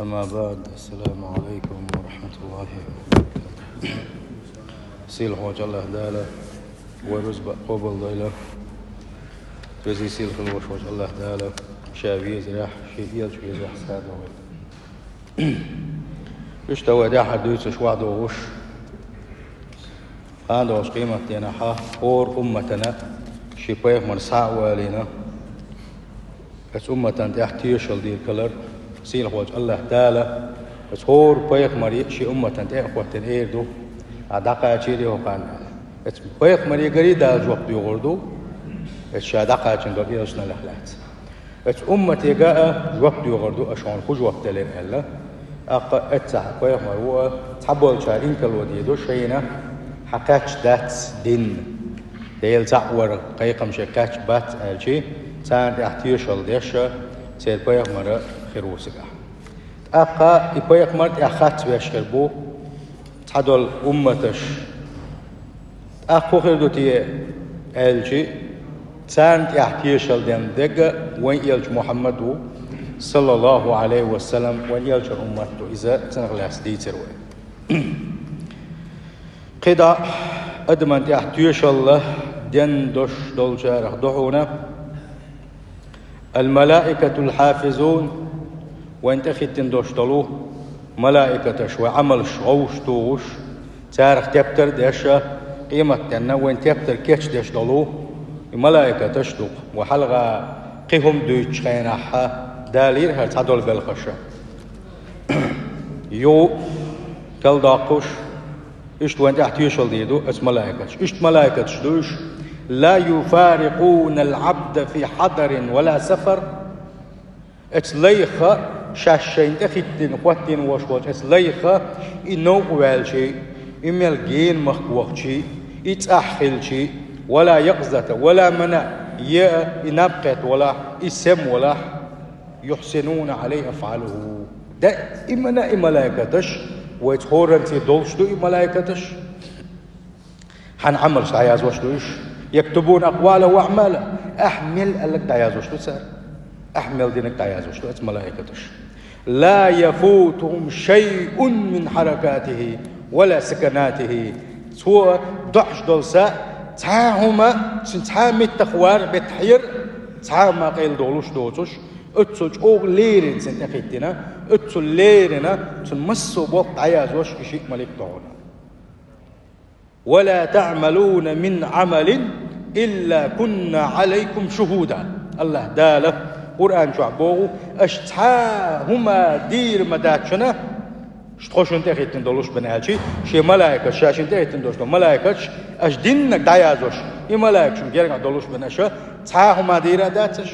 أما بعد، السلام عليكم ورحمة الله وبركاته. سيل حوج الله داله ورزق قبل ضيله توزي سيل خلوش حوج الله داله شابي زراح شيئيل شوي زراح سادة وش توا دا حدوث شواد وغش هذا وش قيمة ينحى اور أمتنا شيبايف من ساعة والينا بس أمتنا تحتيش الدير كلر سيل حوج الله داله بس هور بايخ مري شي أمتنا تأخوة إيردو عداقة شيري وقان بس بايخ مري قريد الجوق بيغردو بس شاداقة شندو إيرشنا الأخلات بس أمتي قاء جوق بيغردو أشون خج وقت لين هلا أقا أتسح بايخ مروا تحبول شارين كالوديدو شينا حكاتش دات دين ديل تعور قيقم شكاتش بات الشي سان تحتيش الديشة سيد بايخ مرا خيروسك أقا بايخ مرت أخات بيشكربو تحدول أمتش أخو خيردو تي الشي سان تحتيش الدين دقة وين يلج محمد صلى الله عليه وسلم وين يلج أمته إذا تنغلاس دي تروي قدا أدمن تحتيش الله دين دوش دول شارح دعونا الملائكة الحافظون وين تختن دوش دلو ملائكة شوي عمل شغوش توش تارخ تبتر داشا قيمة تنا وين تبتر كيش داش دلو ملائكة تشتوق وحلغة قيهم دوش خيناحا دالير هل تعدل بالخشة يو كل داقوش إشت وين تحتيش الديدو اس ملائكة إشت ملائكة شدوش لا يفارقون العبد في حضر ولا سفر اتليخة شاشين تختن خوتين وشوش اتليخة إنو قوال شيء إميال جين مخوخ شيء اتأحل شيء ولا يقزة ولا منع ينبقت ولا اسم ولا يحسنون عليه أفعاله دائما ملائكتش ويتخورن في دولشتو ملائكتش حنعمل سعياز وشتوش يكتبون أقواله وأعماله أحمل لك تعياز وشتو سار أحمل دينك تعياز وشتو أت ملائكتش لا يفوتهم شيء من حركاته ولا سكناته سوى ضعش دولساء تاهما سنتحامي التخوار بتحير تاهما قيل دولوش دوتوش اتسوج اوغ ليرين سنتخيتنا اتسو ليرنا سنمسو بوط عياز وش شيء ملك دعونا ولا تعملون من عمل إلا كنا عليكم شهودا الله داله قرآن شعبوه اشتهاهما دير مداتشنا شتخوشن تخيتن دولوش بنالشي شي ملايكة شاشن تخيتن دوش دو ملايكة اش دينك دعيازوش اي ملايكة شم جيرك دولوش بناشا تهاهما دير داتش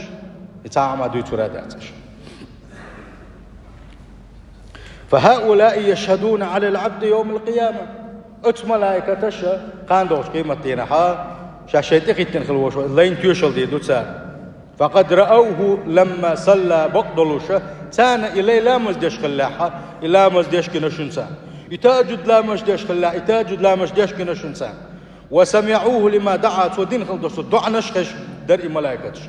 تهاهما دوتورا داتش فهؤلاء يشهدون على العبد يوم القيامة ات ملائكة تشا قان دوش قيمة دينها شاشن تخيتن خلوش لين تيوشل دي دوتسار فقد رأوه لما صلى بقدلوشة تانا إلي لا مزدش خلاحة إلا مزدش كنشنسان يتاجد لا مزدش خلاحة يتاجد لا مزدش كنشنسان وسمعوه لما دعات ودين خلدوش دع نشخش در ملائكتش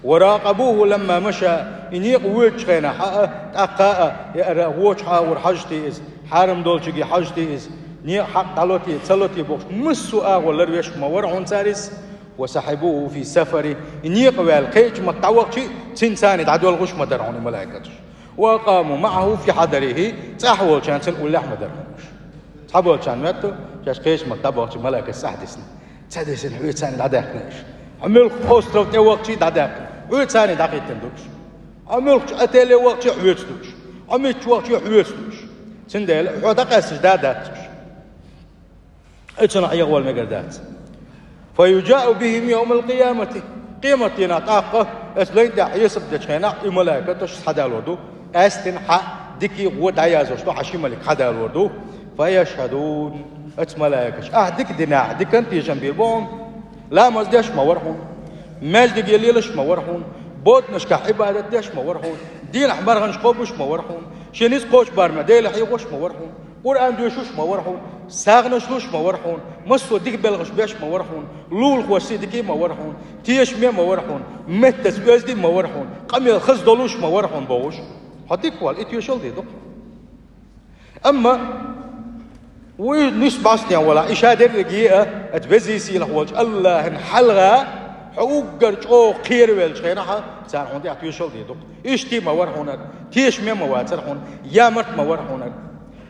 وراقبوه لما مشى إنيق ويتش خينا حقا تأقاء يأرى ووش حاور حجتي إز حارم دولشي حجتي إز نيق حق تلوتي تسلوتي بوش مسو آغو لرويش مورعون سارس وسحبوه في سفره إنيق والقيج متعوقشي تنساني تعدو الغش مدرعون ملائكتش وقاموا معه في حضره تحول كان تنقول لحمة درعونش تحول كان ماتو جاش قيج متعوقشي ملائكة سحدسن حويت ساني دعداقناش عمل أسرة وقتي دعداقنا حويت ساني دعقيت تندوش عمل أتالي وقتي حويت دوش عمل وقتي حويت دوش تندل حوتاقاسش دعداتش اتنا أيغوال مقردات فيجاء بهم يوم القيامة قيمتنا طاقة اسلين دا يسب دشينا الملائكة تش حدا الوردو استن حق ديكي قوت عيازوش تو حشي ملك حدا الوردو فيشهدون ات ملائكة ديك دينا ديك انت جنبي بون لا مزدش ما ورحون ماجد يليلش ما ورحون بود نشكح عبادة دش ما ورحون دين احمر غنش قوبش ما ورحون شنيس قوش بارما ديل حيوش ما ورحون قرآن دوشوش ما ورحون ساغنشلوش ما ورحون مسو ديك بلغش بيش ما ورحون لول خوشي ديكي ما ورحون تيش مي ما ورحون متس بيزدي ما ورحون قمي الخز دولوش ما ورحون بوش حطيك وال إتيوشل دي دق أما ونش باسني ولا إشادة رجيئة أتبزي سيله وجه الله نحلغا حقوق أو خير والشينها صار عندي أتيوشل دي دق إشتي ما ور هنا تيش مي مواد صار هنا يامرت ما ور هنا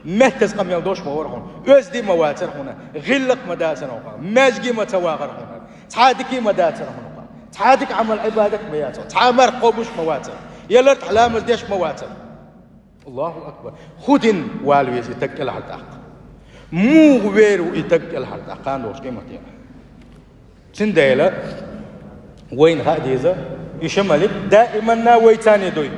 مهتز قميل دوش ما ور هنا أزدي مواد صار هنا غلق مدى صار هنا ماجي متواغر هنا تعادكي مدى صار هنا تعادك عمل عبادك بياته تعامر قوبش مواد يلرت علامة ديش مواد الله أكبر خدن والويز يتكل على الحق مو غيرو يتكل على الحق كان دوش قيمتين سنديلا وين هاديزا يشملك دائما ناوي تاني دوي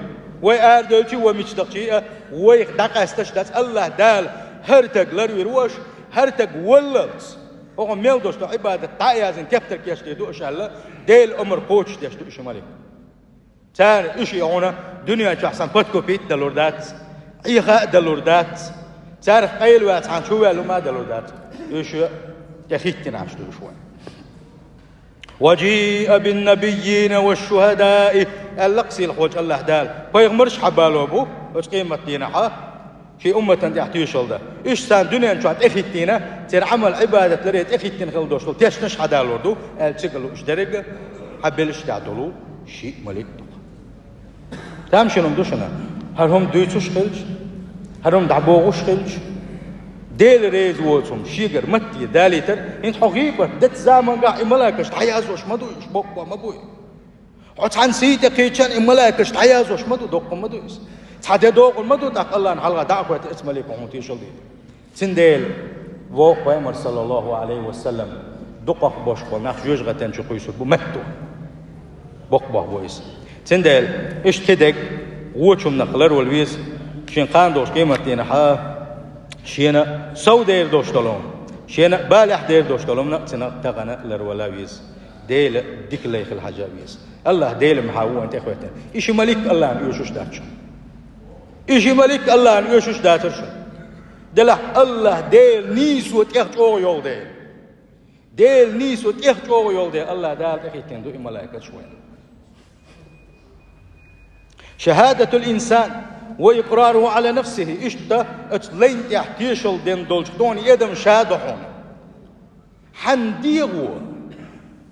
وي اردوتي ومشتقي وي دقا استشدات الله دال هرتق لرويروش هرتق وللت او ميل دوش عباده تايازن كفتر كيشتي دو ان شاء الله ديل عمر قوتش دشتو شمالك تاني اشي هنا دنيا احسن بوتكو بيت دلوردات ايها دلوردات تعرف قيل وات عن شو قالوا ما دلوردات ايش تخيتنا عشتو شوي وجيء بالنبيين والشهداء اللقسي الخوج الله دال بيغمرش حبالو ابو اش قيمه دينها في امه تحتيشل ده ايش سان دنيا انت اخيتينا تر عمل عباده لريت اخيتين خلدوش تشنش حدالوردو التقلو ايش درجه حبلش تعدلو شيء ملك تام شنو دوشنا هرهم دويتوش خلج هرهم دعبوغوش خلج ديل ريز ووتهم شيغر متي داليتر انت حقيقه دت زمان قاع ملاكش تحيازوش مدو بوك ما بوي عن سيده كيتشان ملاكش تحيازوش مدو دوق مدو تحدى دوق مدو داق الله حلقه دعوه اسم لك ومتي شل دي سنديل و قيمر صلى الله عليه وسلم دقق باش قلنا جوج غتن شو قيسو بمتو بوك بويس سنديل ايش تدق ووتهم نقلر والويز شين قاندوش قيمتين ها شينا سو دير دوشتلوم شينا بالح دير دوشتلوم نقصنا تغنى لرولاويز ديل ديك ليخ الحجابيز الله ديل محاو انت اخواتنا ايش ملك الله ان يوشوش داتش ايش ملك الله ان يوشوش داتش دلح الله ديل نيسو تيخجو يول ديل نيسو تيخجو يول ديل الله دال اخيتين دو ملائكه شويه شهاده الانسان وإقراره على نفسه إشتا اتلين تحتيشل دين دولشتون يدم شادحون حنديغو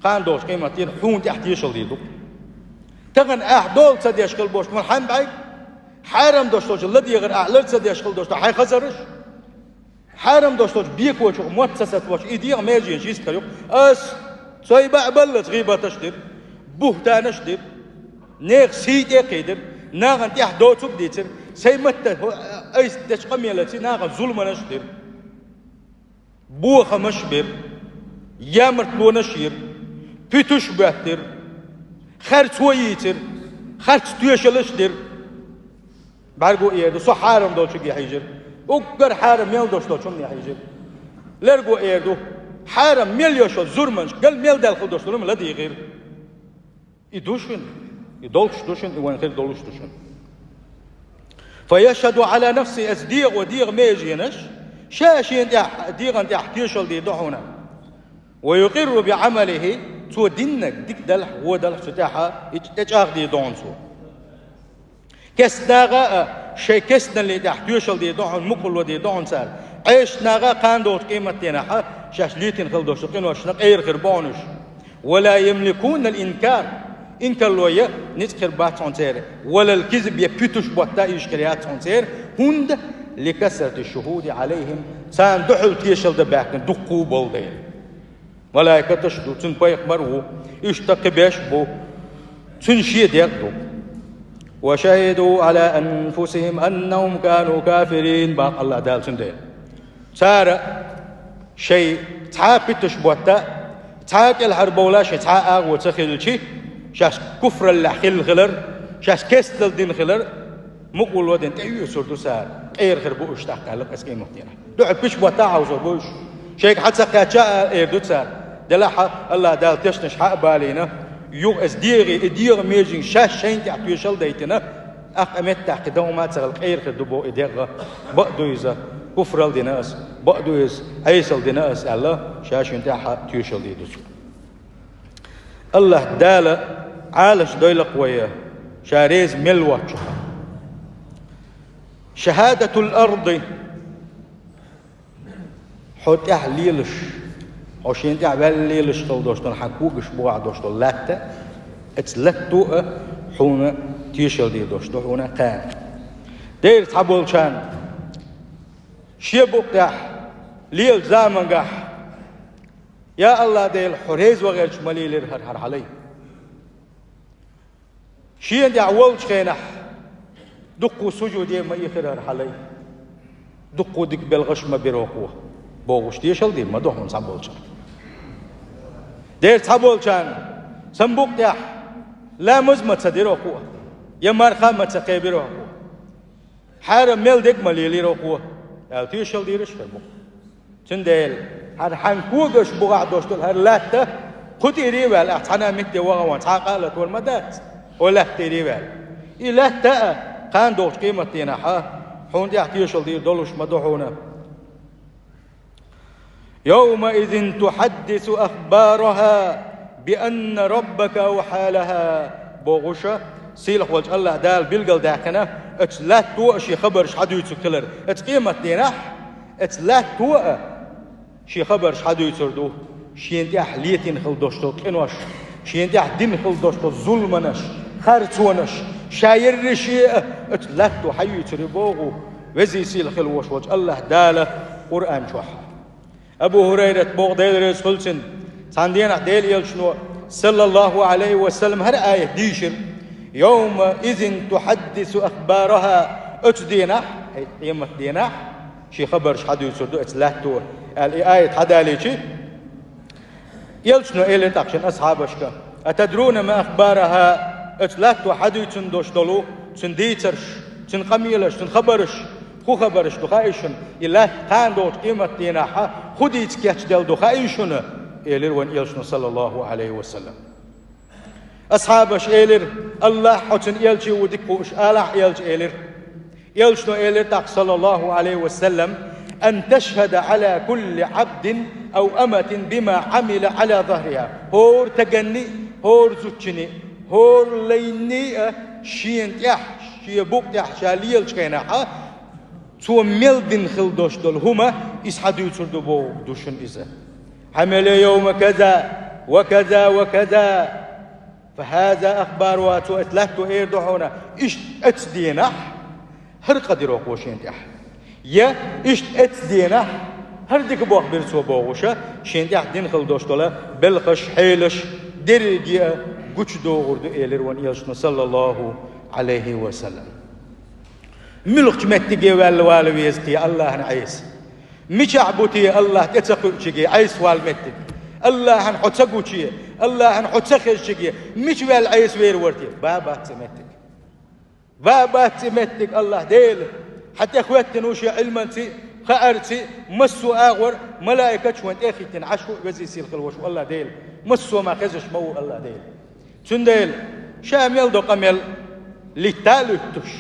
قان دوش قيمتين حون تحتيشل ديدو تغن أحدول تديشكل بوش من حن بعيد حارم دوش دوش الذي يغر أعلر تديشكل دوش حي خزرش حارم دوش دوش بيك وش مؤسسة وش إيديغ ماجين شيس كريو أس سايبع بلت غيبة تشتر بوهتان اشتر نيغ سيدي قيدر ناغن تيح دوتوك ديتر سيمت ايس تشقمي التي ناغن ظلم نشتر بوخ مشبر يامرت لو نشير بيتوش باتر خرت ويتر خرت تيشلشتر بعرقو ايردو سو حارم دوتشك يحيجر وقر حارم ميل دوش دوشم يحيجر لرقو ايردو حارم ميل يوشو زرمنش قال ميل دالخل دوش دولم لدي غير يدوشن يدولش دوشن وين غير دولش دوشن فيشهد على نفسه أصديق وديق ميجينش شاشين ديق أنت احتيشل دي دحونا ويقر بعمله تو دينك ديك دلح هو دلح ستاحة اتجاغ دي دونسو كسناغا شي كسنا اللي تحتيشل دي دحون مقل ودي دون سال عيش ناغا قاندوش قيمتين شاش ليتين خلدوش قينوش نقير خربونش ولا يملكون الإنكار إن كلوية نتخر بات تنتير ولا الكذب يبتش بوتا يشكريات تنتير هند لكثرة الشهود عليهم سان دحل تيشل دباك دقو بولدين ملائكة تشدو تنبيق مرو يشتق بيش بو تنشيد يقدو وشهدوا على أنفسهم أنهم كانوا كافرين باق الله دال تندين سار شيء تعابتش بوتا تعاك الحرب ولا شيء تعاق وتخيل شيء شاش كفر اللحخل خلر شاش كستل دين خلر مقول ودين تأيو سردو سار غير خربو اشتاق هلق اسكي مختينا لعب بيش بوتاعه وزربوش شيك حتى قاتشاء ايردو سار دلحا الله دال تشنش حق بالينا يوغ اس ديغي ميجين شاش شين تعطيو شل ديتنا أقامت تعقدوا ما تغل غير خدبو إدغا بقدو إذا كفر الدناس بقدو إذا عيس الدناس الله شاش ينتحى تيوشل ديدوس الله دال عالش دويلق ويا شاريز ملواتشها شهادة الأرض حوت ليلش عشان تعبال ليلش طول دوشتن حكوكش بوع دوشتن لاتا اتلتو حونا تيشل دي دوشتن حونا قان دير تحبول شان شيبوك تح ليل زامن قح يا الله ديل حريز وغير شمالي لير هر علي شين دي عولش خينح دقو سجودي ما يخير علي دقو ديك بالغش ما بيروقوه بوغش تيشل دي ما دوحون صابولشان دير صابولشان سنبوك تح لا مزمت سديروقوه يا مرخا ما تقيبيروقوه حارم ميل ديك ما ليروقوه يا تيشل ديرش خيبوك تنديل هر حنكوغش بوغع دوشتل هر لاته خد يريبال احتنا مكتي وغوان تعقالت والمدات ولا تريبال إلاته قان دوش قيمة تينحا حون دي احتيشل دير دولش مدوحونا يومئذ تحدث أخبارها بأن ربك أوحى لها بوغشة سيلح وجه الله دال بيلقل داكنا لا توأ شي خبرش حدو يتسكلر قيمة تينح لا توأ شي خبرش حدو يتسردو شي انتي أحليتين خل دوشتو كنوش شي انتي أحدين خل دوشتو ظلمنش خارتونش شاير رشيء لا تو حيو يتربوغو وزي سيل خلوش وجه الله داله قرآن شوح أبو هريرة بوغ ديل رسول سن تاندينا ديل يلشنو صلى الله عليه وسلم هر آية ديشر يومئذ تحدث أخبارها اتدينح قيمة دينح شي خبرش حدو يسردو اتلاتو الآية حدا ليشي يلشنو إلي تاكشن أصحابشك أتدرون ما أخبارها اتلاتو حدو يتندوش دولو تنديترش تنقميلش تنخبرش خو خبرش دخايشن إلا قان دوت قيمة ديناحا خودي يتكيش دل دخايشن إلير وان يلشنو صلى الله عليه وسلم أصحابش إلير الله حتن يلشي ودكوش آلح يلش إلير يلشنو إلير تاق صلى الله عليه وسلم أن تشهد على كل عبد أو أمة بما عمل على ظهرها هور تغني هور زوتشني هور ليني شين تيح شي بوك تيح شاليل شكيناحا تو ميلدن خل دوش دول هما إسحادو يتردو بو دوشن إذا عمل يوم كذا وكذا وكذا فهذا أخبار واتو اتلاتو إيردو هنا إيش اتدينح هر قدرو قوشين تيح يا إيش اتدينح هر ديك بوخ برسو بوغوشا شين تيح دين خل دوش دولا بلخش حيلش درجي قوش دو غردو إيلر وان يلشنو صلى الله عليه وسلم ملوك متجي والويزتي الله نعيس مش عبوتي الله تتقوشي عيس والمتك الله نحتقوشي الله نحتقوشي مش والعيس ويرورتي بابا تمتك بابا تمتك الله ديل حتى اخواتي نوشي علمنتي خارتي مسو اغور ملائكه شوانت اخي تنعشو وزي سيل خلوش والله ديل مسو ما خزش مو الله ديل تنديل شامل دو قمل لتالوتش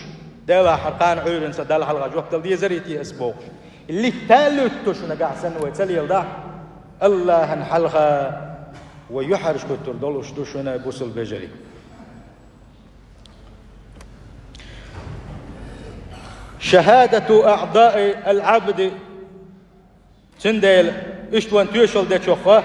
دالا حرقان عيرن سدال حلقة وقت دي زريتي اسبوع اللي تالوتش نقع سن ويتسليل ده الله هنحلقة ويحرش كتر دولش دوشنا بوصل بجري شهادة أعضاء العبد تنديل اشتوان تيوشل دي تشوخه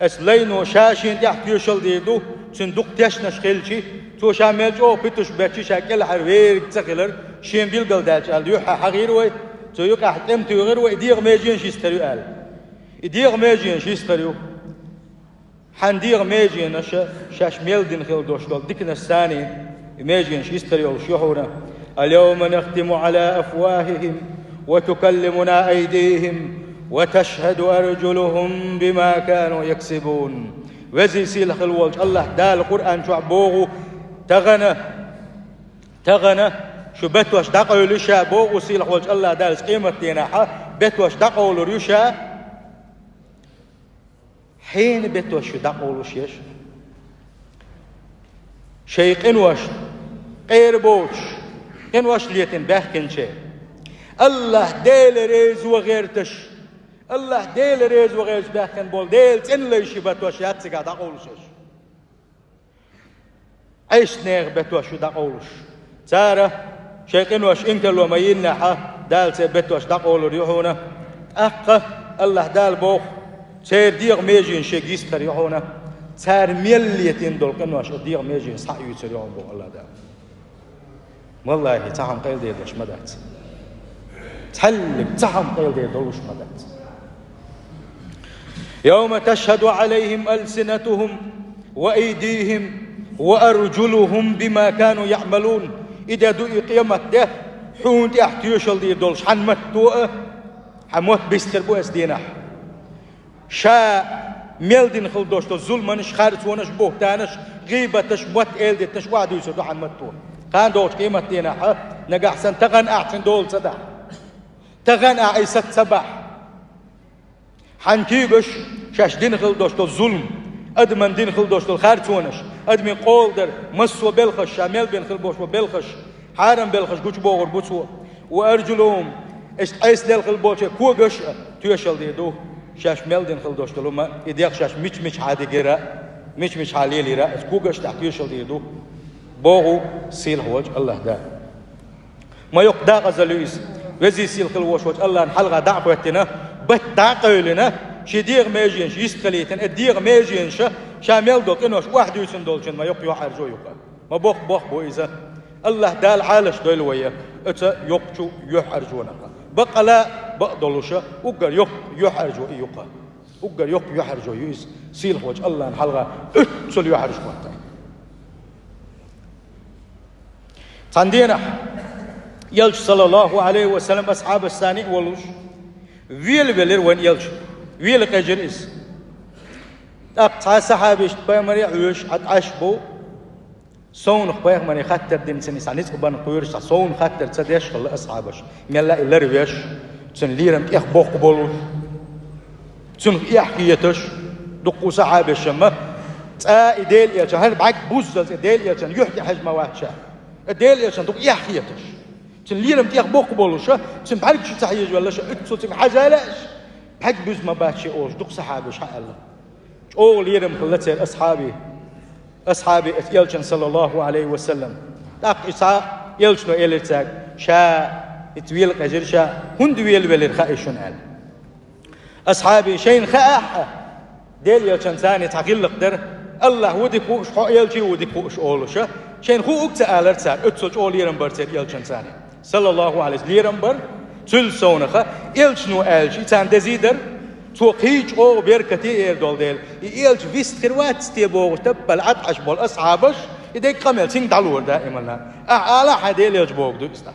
اسلينو شاشين تحت تيوشل دي دو تندوق تشنش خيلشي تو شامل جو بيتوش باتشي شاكل حروير تسخلر شين بيلقل دالش قال يوحى حغير وي تو يقع حتم تو غير وي ديغ ماجين شيستريو قال ديغ ماجين شيستريو حنديغ ماجين شاش ميلدين خيل دوشتول ديكنا الثاني ماجين شيستريو شهورا اليوم نختم على أفواههم وتكلمنا أيديهم وتشهد أرجلهم بما كانوا يكسبون وزي سيل خلوج الله دال القرآن شو عبوغو تغنى شو بتوش دقوا لشا بوغو سيل خلوج الله دال قيمة تيناحا بتوش دقوا لريشا حين بتوش دقوا لشيش شيق انوش غير بوش انوش ليتن باحكن شيء الله ديل ريز وغيرتش الله ديل ريز وغيرش باحكن بول ديل تنليشي بتوش ياتسقا دقوا لشيش عيش نيغ بتوش دقوا لش تارة شيخين واش إنكل وما ينحى دال سبت واش دقول ريحونا أقى الله دال بوخ سير ديغ ميجين شيجيس تريحونا سار مليتين دول كنواش ديغ ميجين صح يتريحون بو الله دال والله تعم قيل دي دوش مدات تحلق تعم قيل دي دوش مدات يوم تشهد عليهم ألسنتهم وأيديهم وأرجلهم بما كانوا يعملون إذا دوئي قيمت ده حون دي احتيوشل دي دولش حنمت دوئة حموت بيستربو اسدينح شا ميلدين خلدوش تو ظلمنش خارج ونش بوهتانش غيبتش موت إلدتش وعدو يسردو حنمت دوئة كان دوش قيمت دينح نقا حسن تغن أحسن دول صدح تغن أعيست سبح حنكيبش شاش دين خلدوش تو ظلم أدمن دين خلدوش تو خارج ونش أدمن قول در مسو بلخش شامل بين خلبوش وبلخش حارم بلخش قوش بوغر بوتسو وأرجلهم إيش دل خلبوش كوغش تيشل ديدو شاش ميلدين خلدوش تلوما إديق شاش مش عادي جرا مش حالي ليرا كوغش تحت تيشل ديدو بوغو سيل هوج الله دا ما يقدا غزلويس وزي سيل خلوش وج الله نحلغا دعوتنا بتعقلنا شديغ ميجين يستخليتن الديغ ميجين شامل دوك إنوش واحد يسن دولشن ما يقيو حرجو يقا ما بوخ بو إذا الله دال عالش دول ويا أتا يقشو يحرجونا بقى لا بقدلوشا وقال يحرجو يقا وقال يحرجو يس سيل خوج الله نحلغا اتسل يحرجو تندينا يلش صلى الله عليه وسلم أصحاب الثاني ولوش ويل وين يلش ويل قجريس أقطع صحابيش بيمري عيش عشبو صون خبير مني خطر دين سني سانيس قبان قيرش صون خطر تديش خل أصحابش ملا إلا ريش تن ليرم إخ بوق بولوش تن إحكيتش دقو صحابش ما تا إديل يجان هل بعك بوزل إديل يجان يحكي حجم واحد إديل يجان دق إحكيتش تن ليرم إخ بوق بولوش تن بعك شو تحيج ولا شو إتصل تن حاجة لاش بعك بوز ما باتشي أوش دق صحابش حق الله أول يرم خلته أصحابي يلشن صلى الله عليه وسلم تاق إسحاق يلشنو إلتاق شا يتويل قجر شا هندويل ولر خائشون قال أصحابي شين خاء ديل يلشن ثاني تعقل قدر الله ودك وش حق يلشي ودك وش أولش شين خو أكت آلرتاق أتصل أول يرم برتر يلشن ثاني صلى الله عليه وسلم يرم بر تل سونخه يلشنو ألشي تان دزيدر توقيج أو بيركتي إردول ديل يلج فيست خروات ستيبو تبل عطش بول أصحابش يديك قمل سين دالور دائما أعلى حديل يلج بوك دو إستا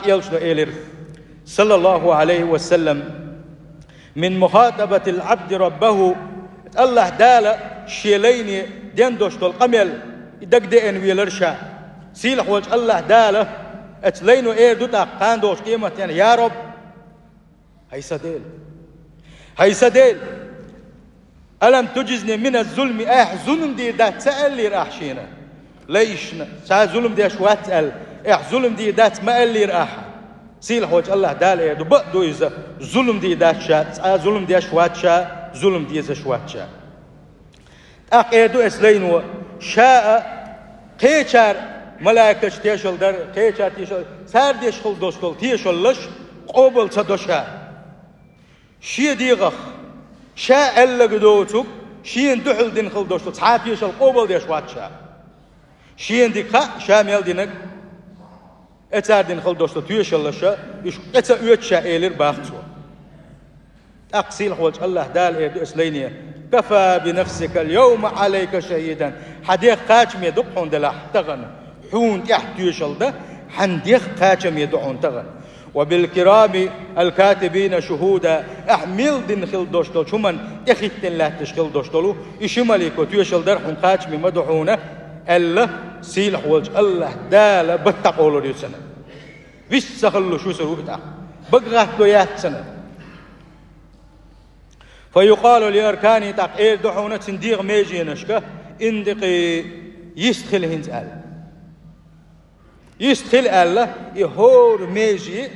يلج دو إيلر صلى الله عليه وسلم من مخاطبة العبد ربه الله دال شيلين دين دوش دول قمل يدك دين ويلرشا سيلح وجه الله دال اتلينو إيردو تاقان دوش قيمة يعني يا رب هيسا ديل ألم تجزني من الظلم ظلم دي ده سأل لي راح شينا ليش سا ظلم دي أشوات سأل ظلم دي ده ما لي راح سيل حوج الله دال إيه بقدو إذا ظلم دي ده شا ظلم دي أشوات شا ظلم دي إذا أشوات شا أقيدو إسلينو شاء قيشار ملاكش تيشل در قيشار تيشل سار ديشل دوستول تيشلش قبل صدوشا شي ديغخ شا ألا قدوتك شي اندحل دين خل دوشتو تعاب يشل قبل ديش واتشا شي انديقا شا ميل دينك اتار دين خل دوشتو تيشل لشا اتا اوتشا ايلر باختو أقسيل حوالج الله دال ايدو اسلينيا كفى بنفسك اليوم عليك شهيدا حديق قاچم يدقون دلا تغن حون يحتيشل ده حنديق قاچم يدقون تغن وبالكرام الكاتبين شهودا أحمل دين خل دوشتول شمن يخيتن لا تشخل دوشتولو إشماليكو تيشل درحون قاچم مدحونه ألا سيل حوالج الله دال بتقولو ريسنا ويش سخلو شو سروتا بقغاتو ياتسنا فيقال لأركاني تقير دحونة تنديغ ميجي نشكه اندقي يستخل هنزال يستخل ألا يهور ميجي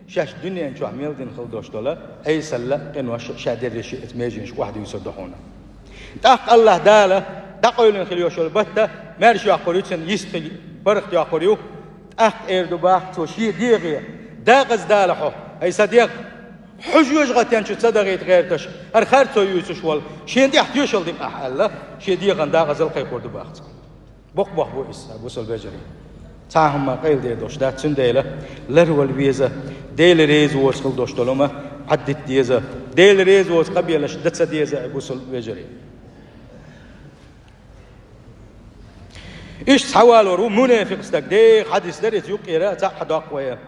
شاش دنيا نشو عميل دين خل دوشتولا أي سلا قنوا شادر رشيئة ميجي نشكو واحد يسر دحونة تاق الله داله تقويلن خليوشو البتة مارشو أقوريوتن يستخل برخت أقوريو أخ إردو باخ توشي ديغي داغز دالحو أي صديق حجوج غتيان شو تصدقيت غير تش أرخار تو يوسش وال شين دي احتيوشل دي أحلا شي ديغن داغز القي قردو باخ بوق بو إس أبو سلبجري تعهم ما قيل دي دوش دات سنديلة لرول بيزا ديل ريز وصل دوش طلومة عدت ديزا ديل ريز وصل قبيلة شدت ديزا أبو سلبجري إيش حوالو رو منافق استق دي حديث دريت يقيرا تحد أقويا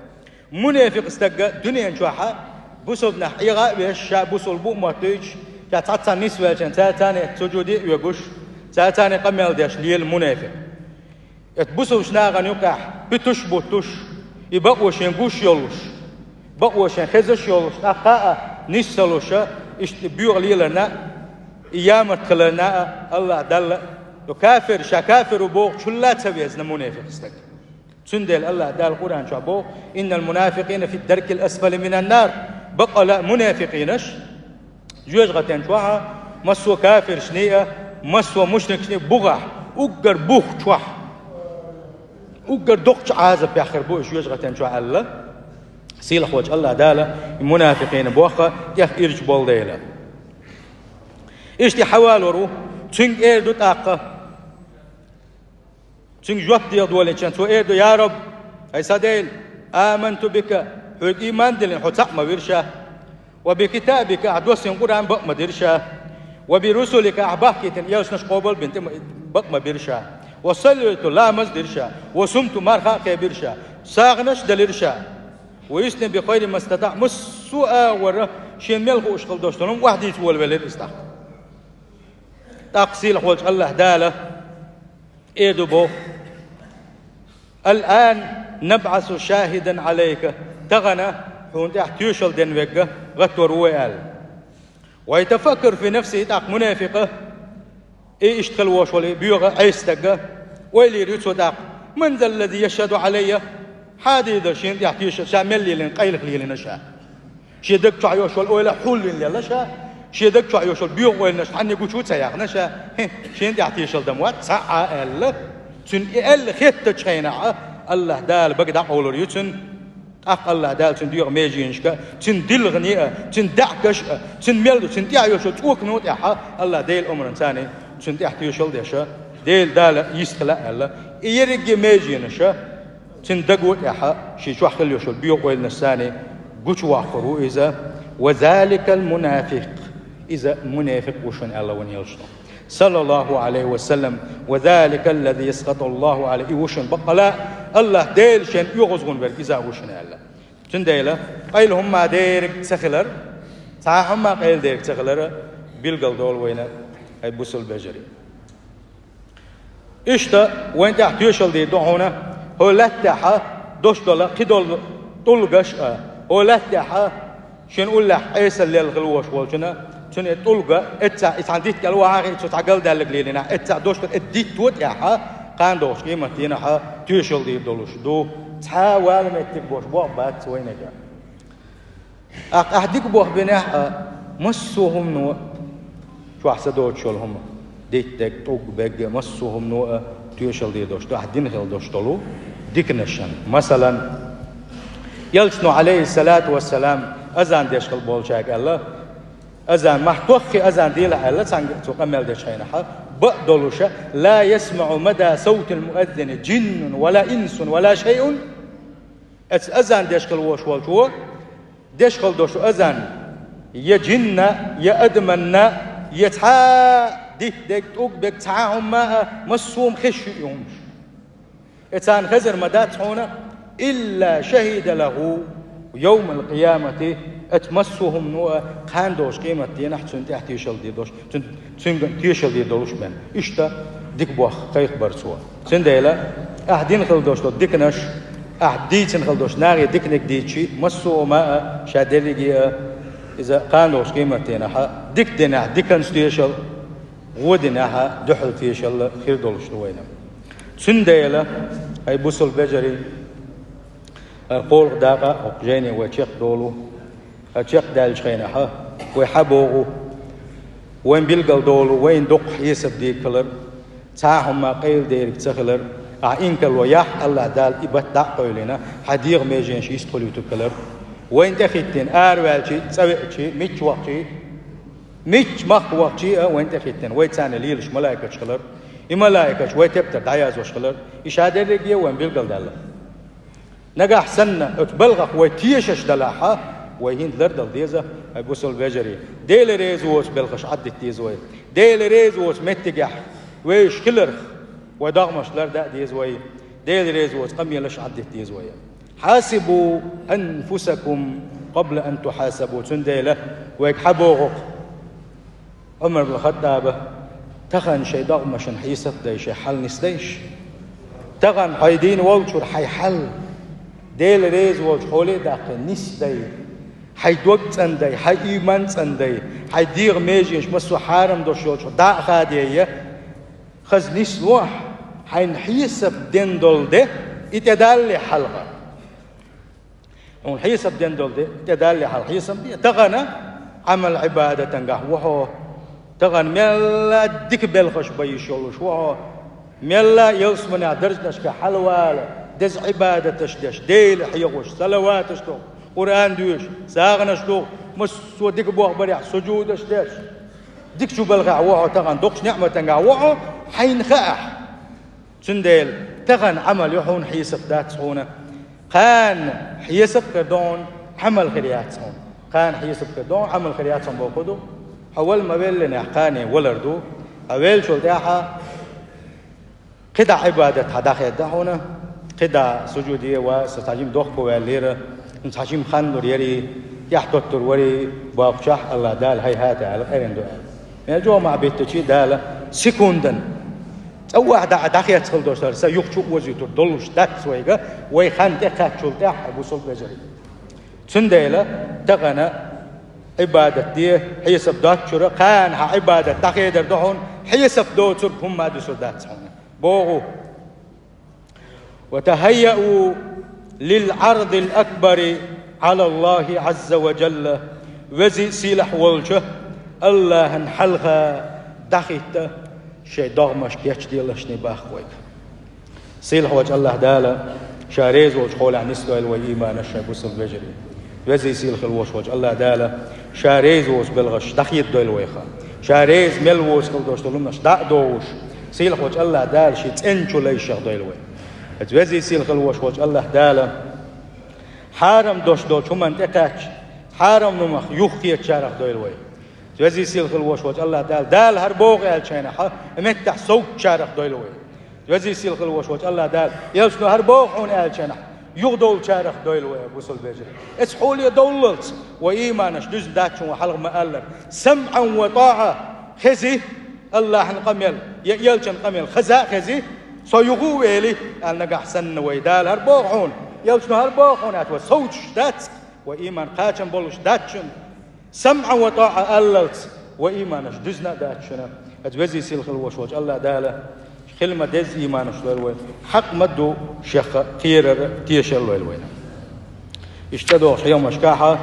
منافق استق دنيا شوحة بوصل نحيغا بيش بوصل بو ماتيج كاتعطى نسوة كان تاتاني تجودي يقوش تاتاني قميل ديش ليل منافق اتبوصل شناغن يقع بتش بوتش يبقوش ينقوش يولش بقوش ينخزش يولش أقاء نسلوش بيغ ليلنا إيامت خلنا الله دل كافر شكافر وبوق شلا تبيز منافق استك سندل الله دال القرآن شابو إن المنافقين في الدرك الأسفل من النار بقى لا منافقينش جوج غتين شوها مسوا كافر شنية مسوا مشرك شنية بغح أقر بوخ شوح أقر دقش عازب بآخر بوش جوج غتين شوها الله سيل خوج الله داله المنافقين بوخة يخ إرج بول ديلا إيش دي حوال ورو تنج إيردو تاقة تنج جواب ديال دولين شان تو إيردو يا رب أي ساديل آمنت بك حد إيمان دلين حد سقم بيرشا وبكتابك أدوسين قرآن بقم ديرشا وبرسولك أحباكتن يوسنش قوبل بنت بقم بيرشا وصلت لامز ديرشا وسمت مرخاق بيرشا ساغنش دليرشا ويسن بخير ما استطاع مسوء ورا شين ملغو اشغل دوشتنهم واحد يتول ولد استحق تقصيل خوش الله داله إيدو بو الآن نبعث شاهدا عليك تغنى حون تحت يوشل دين وقه غتور ويال ويتفكر في نفسه تاق منافقة إيه اشتغل وشولي بيوغا عيستقه ويلي ريتو تاق من ذا الذي يشهد علي حادي ذا شين تحت يوشل شامل لي لين قيلك لي لنشا شي دك تاع يوشل ويلا حول لي لشا شي دك تاع يوشل بيوغ ويل نش حني قوشو تايق نشا شين تحت يوشل دموات ساعة ال تن ال خيت تشينا الله دال بقى دقول ريتن أخ الله دال تن دير ميجينشكا تن دل غنيئة تن دعكش تن ميل تن ديع يوشل توك نوت يحا الله ديل أمر إنساني تن تحت يوشل ديشا ديل دال يستخلق الله يرجع ميجينشا تن دقوت يحا شي شو أخل يوشل بيوغ ويل نساني قوش واخرو إذا وذلك المنافق إذا منافق وشن الله ونيلشنو صلى الله عليه وسلم وذلك الذي يسخط الله عليه وشن بقلا الله ديل شن يغزغون برك إذا وشن الله شن ديلا قيل هم ديرك سخلر صح هم قيل ديرك سخلر بيلقل دول وين هاي بوصل بجري إشتا وين تحت يشل دي دعونا هو لا تحا دوش دولا قدول طلقش هو لا تحا شن أقول له عيسى اللي الغلوش والجنا شن طلقة اتعديت كلوا عاري تتعقل دالك لينا اتعدوش اديت توت يا قان دوش قيمة تينا ها تيشل دي دولش دو تحاول ما تكبوش بوعبات وينك أحديك بوح بناح مسوهم نو شو حسدوت شلهم ديتك توق بق مسوهم نو تيشل دي دوش أحدين خل دوش طلو ديك نشان مثلا يلشنو عليه الصلاة والسلام أذان ديشقل بولشاك الله أذان محتوخي أذان ديلا الله تقمل ديشينها بقدلوشا لا يسمع مدى صوت المؤذن جن ولا إنس ولا شيء أذان ديشقل وش والشو ديشقل دوشو أذان يا جن يا أدمن يتحا ديك توك بك تعاهم ما مسوم خش يومش إتان خزر مدى تحونا إلا شهد له يوم القيامة أتمسهم نوع قاندوش قيمة دينا حتى تحت يشل دي دوش تيشل دي دوش بين إشتا ديك بوخ قيق برسوا سنديلا أحدين خلدوش ديك نش أحديتن خلدوش ناري ديك نك ديتشي مسوا ما شادلجي إذا قاندوش قيمة دينا ديك دينا ديكن تيشل ودينا دحل تيشل خير دولش دوينا سنديلا هاي بوصل بجري القول داقة أقجيني وشيق دولو أشيق دالش خينها ويحبوغو وين بيلقل دولو وين دق يسب دي كلر تاهم ما قيل ديرك تخلر إنك الوياح الله دال إبتدع قولنا حدير ميجينش يسقل يتكلر وين تخيتين والشي تسوي ميت وقتي ميت مخ وقتي وين تخيتين وين تاني ليلش ملاك شخلر الملاك وين تبتر دعياز وشخلر إشادة رجية وين بيلقل دالله نجح سنة تبلغ وتيشش دلاحة وين لردل ديزة بوصل بجري ديل ريز ووس بلغش عدت ديزوي ديل ريز ووس متجح ويش كلر ودغمش لرد ديزوي ديل ريز ووس قميلش عدت ديزوي حاسبوا أنفسكم قبل أن تحاسبوا تنديله ويكحبوغ عمر بن الخطاب تغن شي دغمش حيست ديش حل نسديش تغن حيدين ووشر حيحل ديل ريز ووش حولي داخل نسدي حيدوق تندي حي إيمان تندي حيدير ميجيش مسو حارم دوشوش دا خادية خز نسلوح حين حيسب دندول ده اتدال حلقة حيسب دندول ده اتدال حلقة حيسب دي تغنى عمل عبادة تنقح وحو تغن ميلا ديك بلخش بيشولوش وحو ميلا يلسمني درجنش كحلوة دز عبادة تشدش ديل حيغوش صلوات تشتو قرآن دوش ساغنش تو مسو ديك بوغ بريح سجود اشتاش ديك شو بلغع وحو تغن دوكش نعمة تنقع وحو حين خاح تنديل تغن عمل يحون حيسق دات سعونة كان حيسق كدون عمل خريات سعون كان حيسق كدون عمل خريات سعون بوقدو أول ما بيلنا حقاني ولردو أول شو داحا قدا عبادة هداخل داحونا قدا سجودية وستعجيم دوخكو والليرة نتحجيم خاندور يري يحتوتر وري باقشاح الله دال هاي هاتي على غيرين دول يعني جو مع بيتشي دال سكوندا أو واحد داخل يدخل دوشتر سيخشو وزيتور دولوش دات سويقة ويخان تخات شلتاح أبو صلب بجري تنديلة تغنى عبادة دي حيسب دات شرا كان عبادة تخيدر دهون حيسب دوتر هم ما دوسر دات سعونا بوغو وتهيئوا للعرض الأكبر على الله عز وجل وزي سيلح والجه الله نحلها دخيت شيء ضغمش كيش ديلش نباخ ويك سيلح وجه الله دالا شاريز وجه خول عن نسل وإيمان الشابوس البجري وزي سيلح الوش وجه الله دالا شاريز وجه بالغش دخيت دويل ويخا شاريز ملوش كل تلومنش دا دوش سيلح وجه الله دال شيء تنشو ليش دويل ويك اتوزي سيلخ الوش وش الله دالا حارم دوش هم انتقاش حارم نمخ يخي تشارخ دويل وي اتوزي سيلخ الوش وش الله دال هر بوغ الشينا امتح صوت تشارخ دويل وي اتوزي سيلخ الوش وش الله دال يلسنو هر بوغ حون الشينا يغدول تشارخ دويل وي بوصل بيجري اسحولي دولت وإيمانش دوز داتشون وحلق مقالر سمعا وطاعة خزي الله نقمل يلشن قمل خزا خزي سيغو ويلي أنك أحسن ويدال هربوغون يلشنو هربوغون أتوا صوت دات وإيمان قاتشن بولش داتشن سمع وطاعة أللت وإيمانش دزنا داتشنا أتوزي سيلخ الوشوش الله دالا كلمة دز إيمانش للوين حق مدو شيخ قيرر تيشل للوين اشتدوا يوم مشكاحة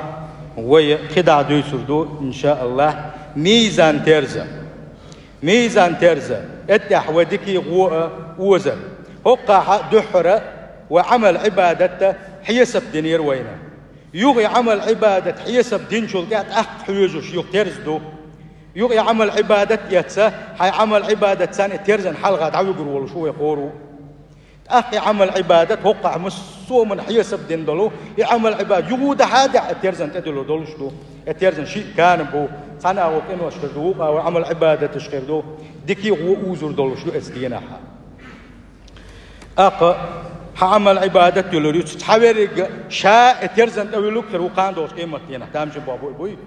وي خدع دوي سردو إن شاء الله ميزان ترزا اتح ودكي غوء وزر هقا دحرة وعمل عبادته حيسب دينير وينا يغي عمل عبادة حيسب دين شلقات حيوزوش يغترزدو يغي عمل عبادة يتسا حي عمل عبادة ثانية ترزن حلقة تعو يقولوا شو يقولوا أخي عمل عبادة هقا مسو من حيسب دين دولو يعمل عبادة يغود هذا ترزن تدلو دولش دو ترزن شيء كان بو أنا وكأنه أشكردو أو عمل عبادة تشكردو دكي غوزر دولش دو أسدينها عمل عبادة يلوري تحاورق شاء ترزن تقولوا كرو كان دوش قيمة دينا تامشي بابوي بوي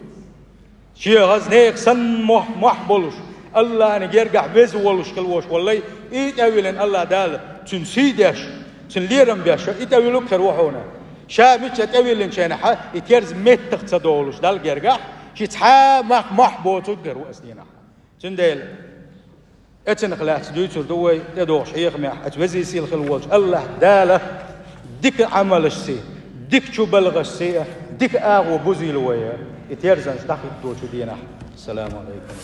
شيء غزنيك سن محبولش الله نجرجع بيزولش كلوش والله يتأولن الله دال تنسيدش تنليرم بيش يتأولوا كرو هنا شاء مش تأولن شينها يترز مت تختصدولش دال جرجع شيء تحا محبوط كرو أسدينا تنديل اتن خلاص دوتر دوي تدوش شيخ مع اتوزي سيل خلوش الله داله ديك عملش سي ديك شو بلغش سي ديك اغو بوزي لويا يتيرزن تاخد دوتو دينا السلام عليكم